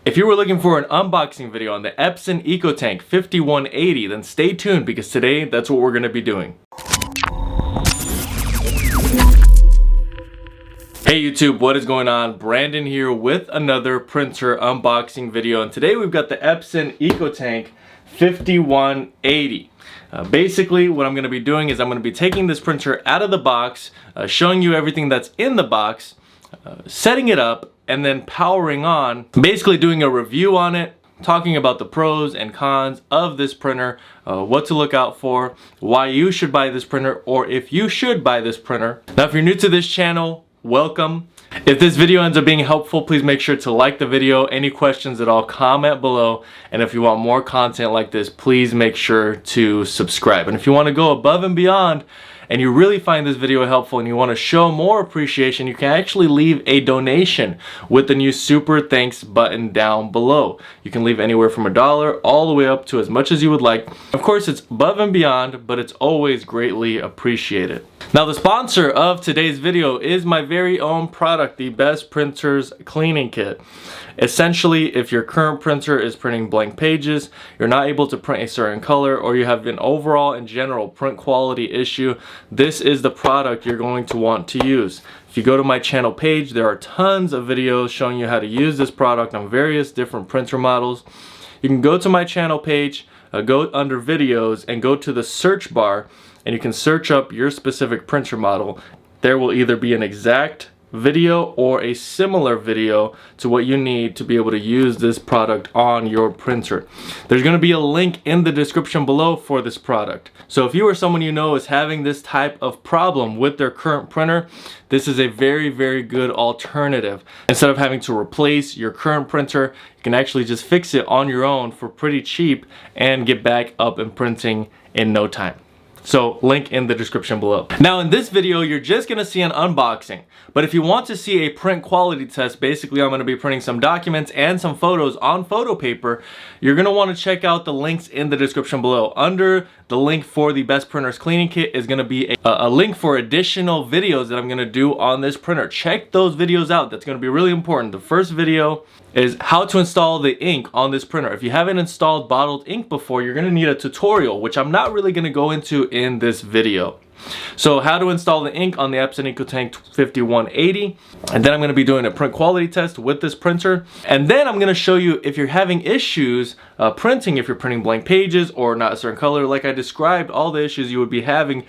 If you were looking for an unboxing video on the Epson EcoTank 5180, then stay tuned because today that's what we're going to be doing. Hey YouTube, what is going on? Brandon here with another printer unboxing video, and today we've got the Epson EcoTank 5180. Basically what I'm going to be doing is I'm going to be taking this printer out of the box, showing you everything that's in the box, setting it up, and then powering on, basically doing a review on it, talking about the pros and cons of this printer, what to look out for, why you should buy this printer, or if you should buy this printer. Now if you're new to this channel, welcome. If this video ends up being helpful, please make sure to like the video. Any questions at all, comment below. And if you want more content like this, please make sure to subscribe. And if you want to go above and beyond and you really find this video helpful and you want to show more appreciation, you can actually leave a donation with the new super thanks button down below. You can leave anywhere from $1 all the way up to as much as you would like. Of course, it's above and beyond, but it's always greatly appreciated. Now, the sponsor of today's video is my very own product, the Best Printers Cleaning Kit. Essentially, if your current printer is printing blank pages, you're not able to print a certain color, or you have an overall and general print quality issue, this is the product you're going to want to use. If you go to my channel page, there are tons of videos showing you how to use this product on various different printer models. You can go to my channel page, go under videos, and go to the search bar, and you can search up your specific printer model. There will either be an exact video or a similar video to what you need to be able to use this product on your printer. There's going to be a link in the description below for this product. So if you or someone you know is having this type of problem with their current printer, this is a very, very good alternative. Instead of having to replace your current printer, you can actually just fix it on your own for pretty cheap and get back up and printing in no time. So link in the description below. Now in this video, you're just gonna see an unboxing. But if you want to see a print quality test, basically I'm gonna be printing some documents and some photos on photo paper. You're gonna wanna check out the links in the description below. Under the link for the Best Printers Cleaning Kit is gonna be a link for additional videos that I'm gonna do on this printer. Check those videos out, that's gonna be really important. The first video is how to install the ink on this printer. If you haven't installed bottled ink before, you're gonna need a tutorial, which I'm not really gonna go into in this video. So how to install the ink on the Epson EcoTank 5180, and then I'm gonna be doing a print quality test with this printer, and then I'm gonna show you if you're having issues printing, if you're printing blank pages or not a certain color, like I described all the issues you would be having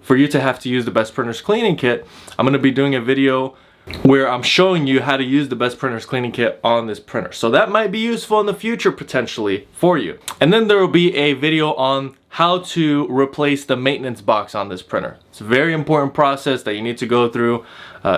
for you to have to use the Best Printers Cleaning Kit. I'm gonna be doing a video where I'm showing you how to use the Best Printers Cleaning Kit on this printer. So that might be useful in the future potentially for you. And then there will be a video on how to replace the maintenance box on this printer. It's a very important process that you need to go through,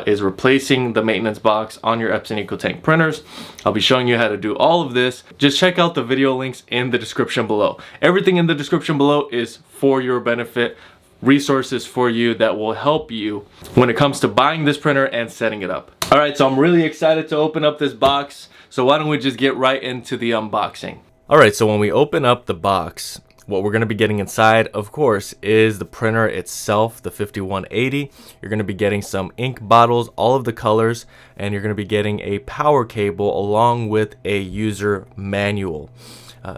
is replacing the maintenance box on your Epson EcoTank printers. I'll be showing you how to do all of this. Just check out the video links in the description below. Everything in the description below is for your benefit. Resources for you that will help you when it comes to buying this printer and setting it up. Alright, so I'm really excited to open up this box, so why don't we just get right into the unboxing. Alright, so when we open up the box, what we're going to be getting inside, of course, is the printer itself, the 5180. You're going to be getting some ink bottles, all of the colors, and you're going to be getting a power cable along with a user manual.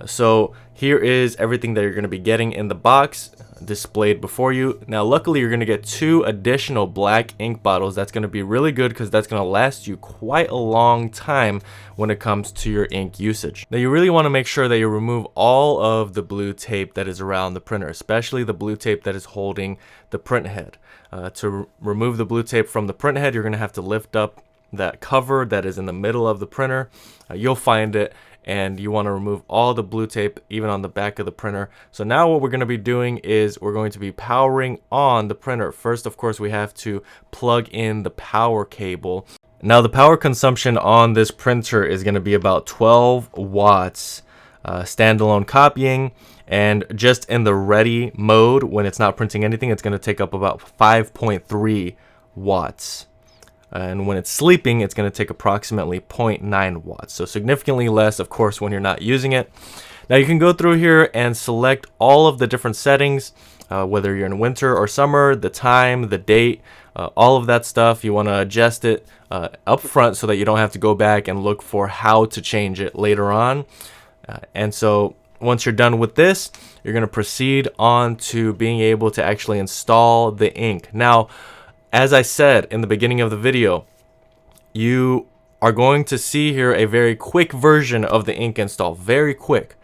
So here is everything that you're going to be getting in the box displayed before you. Now luckily you're going to get 2 additional black ink bottles. That's going to be really good because that's going to last you quite a long time when it comes to your ink usage. Now you really want to make sure that you remove all of the blue tape that is around the printer, especially the blue tape that is holding the print head. To remove the blue tape from the print head, you're going to have to lift up that cover that is in the middle of the printer. You'll find it, and you want to remove all the blue tape even on the back of the printer. So now what we're going to be doing is we're going to be powering on the printer. First, of course, we have to plug in the power cable. Now the power consumption on this printer is going to be about 12 watts standalone copying, and just in the ready mode when it's not printing anything, it's going to take up about 5.3 watts. And when it's sleeping, it's going to take approximately 0.9 watts. So significantly less, of course, when you're not using it. Now you can go through here and select all of the different settings, whether you're in winter or summer, the time, the date, all of that stuff. You want to adjust it up front so that you don't have to go back and look for how to change it later on. And so once you're done with this, you're going to proceed on to being able to actually install the ink. Now, as I said in the beginning of the video, you are going to see here a very quick version of the ink install. Very quick.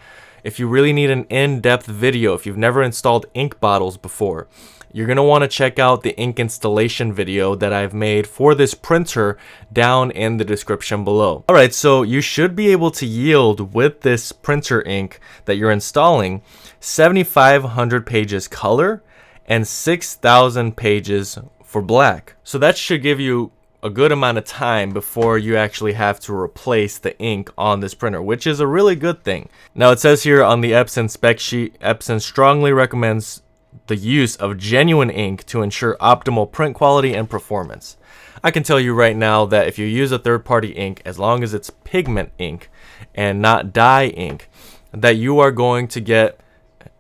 If you really need an in-depth video, if you've never installed ink bottles before, you're going to want to check out the ink installation video that I've made for this printer down in the description below. Alright, so you should be able to yield with this printer ink that you're installing 7,500 pages color and 6,000 pages for black. So that should give you a good amount of time before you actually have to replace the ink on this printer, which is a really good thing. Now it says here on the Epson spec sheet, Epson strongly recommends the use of genuine ink to ensure optimal print quality and performance. I can tell you right now that if you use a third-party ink, as long as it's pigment ink and not dye ink, that you are going to get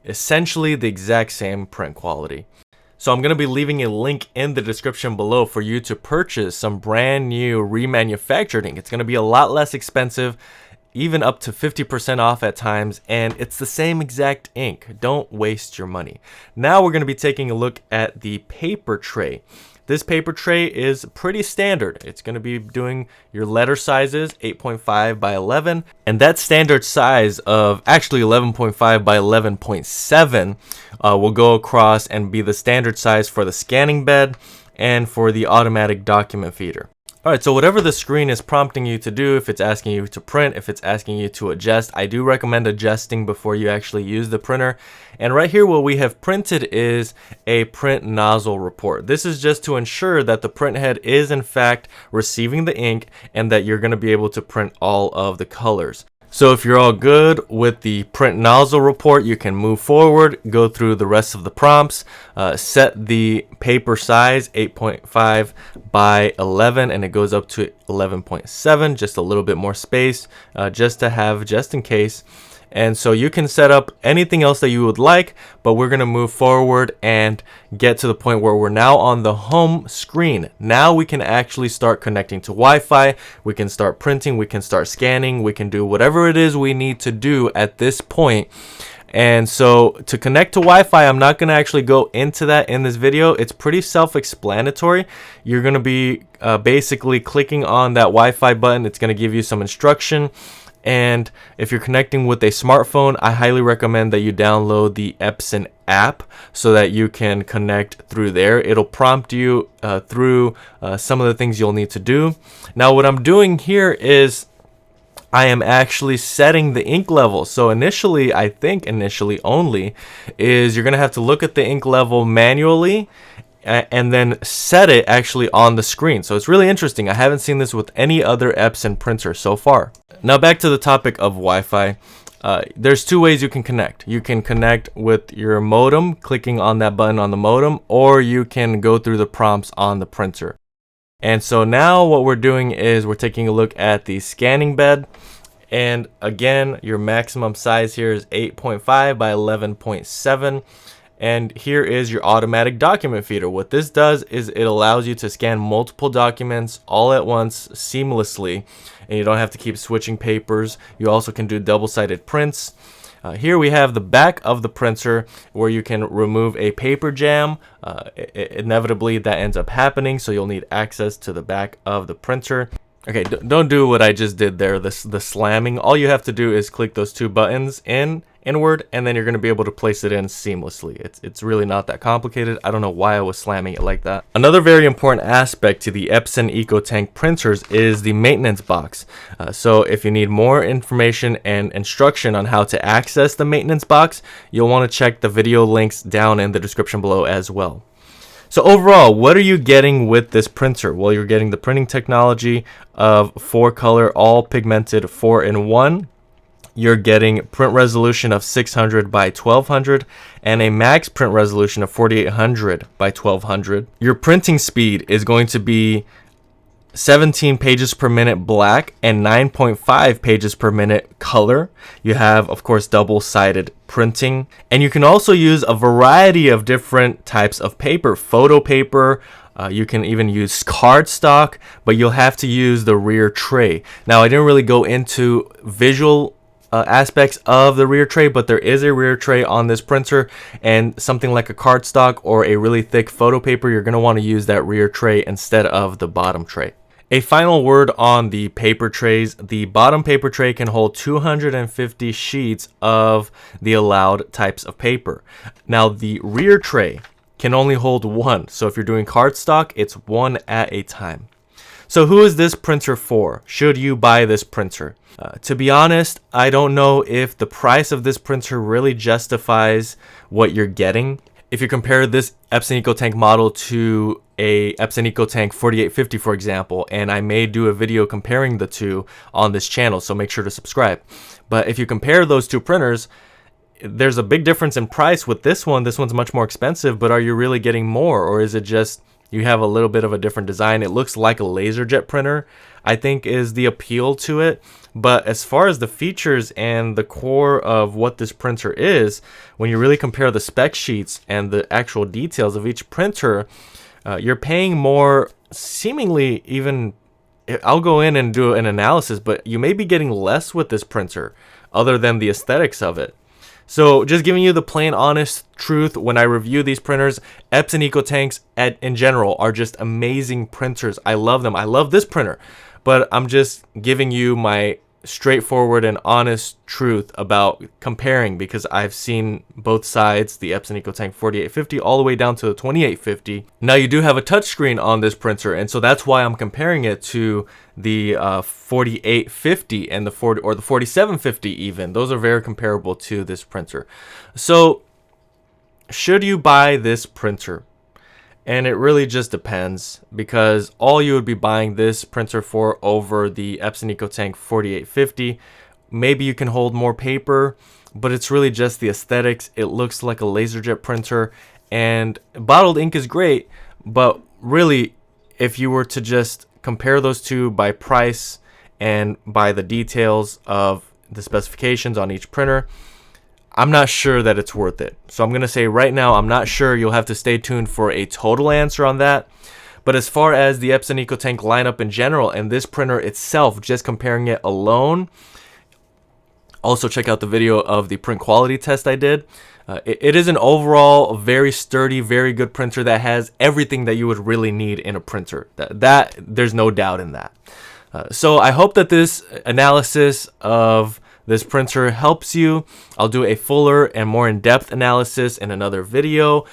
essentially the exact same print quality. So I'm going to be leaving a link in the description below for you to purchase some brand new remanufactured ink. It's going to be a lot less expensive, even up to 50% off at times, and it's the same exact ink. Don't waste your money. Now we're going to be taking a look at the paper tray. This paper tray is pretty standard. It's going to be doing your letter sizes 8.5 by 11, and that standard size of actually 11.5 by 11.7 will go across and be the standard size for the scanning bed and for the automatic document feeder. Alright, so whatever the screen is prompting you to do, if it's asking you to print, if it's asking you to adjust, I do recommend adjusting before you actually use the printer. And right here what we have printed is a print nozzle report. This is just to ensure that the print head is in fact receiving the ink and that you're going to be able to print all of the colors. So if you're all good with the print nozzle report, you can move forward, go through the rest of the prompts, set the paper size 8.5 by 11, and it goes up to 11.7, just a little bit more space, just in case. And so you can set up anything else that you would like, but we're going to move forward and get to the point where we're now on the home screen. Now we can actually start connecting to Wi-Fi. We can start printing. We can start scanning. We can do whatever it is we need to do at this point. And so to connect to Wi-Fi, I'm not going to actually go into that in this video. It's pretty self-explanatory. You're going to be basically clicking on that Wi-Fi button. It's going to give you some instruction. And if you're connecting with a smartphone, I highly recommend that you download the Epson app so that you can connect through there. It'll prompt you through some of the things you'll need to do. Now, what I'm doing here is I am actually setting the ink level. So initially, I think initially only, is you're going to have to look at the ink level manually and then set it actually on the screen. So it's really interesting. I haven't seen this with any other Epson printer so far. Now back to the topic of Wi-Fi. There's two ways you can connect. You can connect with your modem, clicking on that button on the modem, or you can go through the prompts on the printer. And so now what we're doing is we're taking a look at the scanning bed. And again, your maximum size here is 8.5 by 11.7. And here is your automatic document feeder. What this does is it allows you to scan multiple documents all at once seamlessly, and you don't have to keep switching papers. You also can do double-sided prints. Here we have the back of the printer where you can remove a paper jam. Inevitably that ends up happening, so you'll need access to the back of the printer. Okay, don't do what I just did there, the slamming. All you have to do is click those two buttons inward, and then you're going to be able to place it in seamlessly. It's really not that complicated. I don't know why I was slamming it like that. Another very important aspect to the Epson EcoTank printers is the maintenance box. So if you need more information and instruction on how to access the maintenance box, you'll want to check the video links down in the description below as well. So overall, what are you getting with this printer? Well, you're getting the printing technology of 4-color, all pigmented 4-in-1. You're getting print resolution of 600 by 1200 and a max print resolution of 4800 by 1200. Your printing speed is going to be 17 pages per minute black and 9.5 pages per minute color. You have, of course, double-sided printing, and you can also use a variety of different types of paper. Photo paper, you can even use cardstock, but you'll have to use the rear tray. Now, I didn't really go into visual aspects of the rear tray, but there is a rear tray on this printer, and something like a cardstock or a really thick photo paper, you're going to want to use that rear tray instead of the bottom tray. A final word on the paper trays. The bottom paper tray can hold 250 sheets of the allowed types of paper. Now, the rear tray can only hold one. So if you're doing cardstock, it's one at a time. So who is this printer for? Should you buy this printer? To be honest, I don't know if the price of this printer really justifies what you're getting. If you compare this Epson EcoTank model to a Epson EcoTank 4850, for example, and I may do a video comparing the two on this channel, so make sure to subscribe. But if you compare those two printers, there's a big difference in price with this one. This one's much more expensive, but are you really getting more, or is it just you have a little bit of a different design? It looks like a LaserJet printer, I think, is the appeal to it. But as far as the features and the core of what this printer is, when you really compare the spec sheets and the actual details of each printer, you're paying more, seemingly even, I'll go in and do an analysis, but you may be getting less with this printer other than the aesthetics of it. So just giving you the plain honest truth, when I review these printers, Epson EcoTanks in general are just amazing printers. I love them. I love this printer, but I'm just giving you my straightforward and honest truth about comparing, because I've seen both sides, the Epson EcoTank 4850 all the way down to the 2850. Now, you do have a touchscreen on this printer, and so that's why I'm comparing it to the 4850 and the 4750 even. Those are very comparable to this printer. So should you buy this printer? And it really just depends, because all you would be buying this printer for over the Epson EcoTank 4850. Maybe you can hold more paper, but it's really just the aesthetics. It looks like a LaserJet printer, and bottled ink is great, but really, if you were to just compare those two by price and by the details of the specifications on each printer, I'm not sure that it's worth it. So I'm going to say right now, I'm not sure. You'll have to stay tuned for a total answer on that. But as far as the Epson EcoTank lineup in general and this printer itself, just comparing it alone, also check out the video of the print quality test I did. It is an overall very sturdy, very good printer that has everything that you would really need in a printer. That there's no doubt in that. So I hope that this analysis of this printer helps you. I'll do a fuller and more in-depth analysis in another video,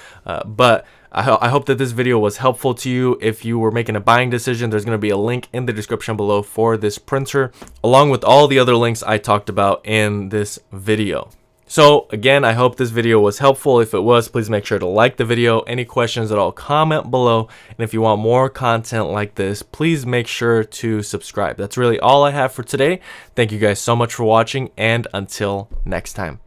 but I hope that this video was helpful to you. If you were making a buying decision, there's going to be a link in the description below for this printer, along with all the other links I talked about in this video. So again, I hope this video was helpful. If it was, please make sure to like the video. Any questions at all, comment below. And if you want more content like this, please make sure to subscribe. That's really all I have for today. Thank you guys so much for watching, and until next time.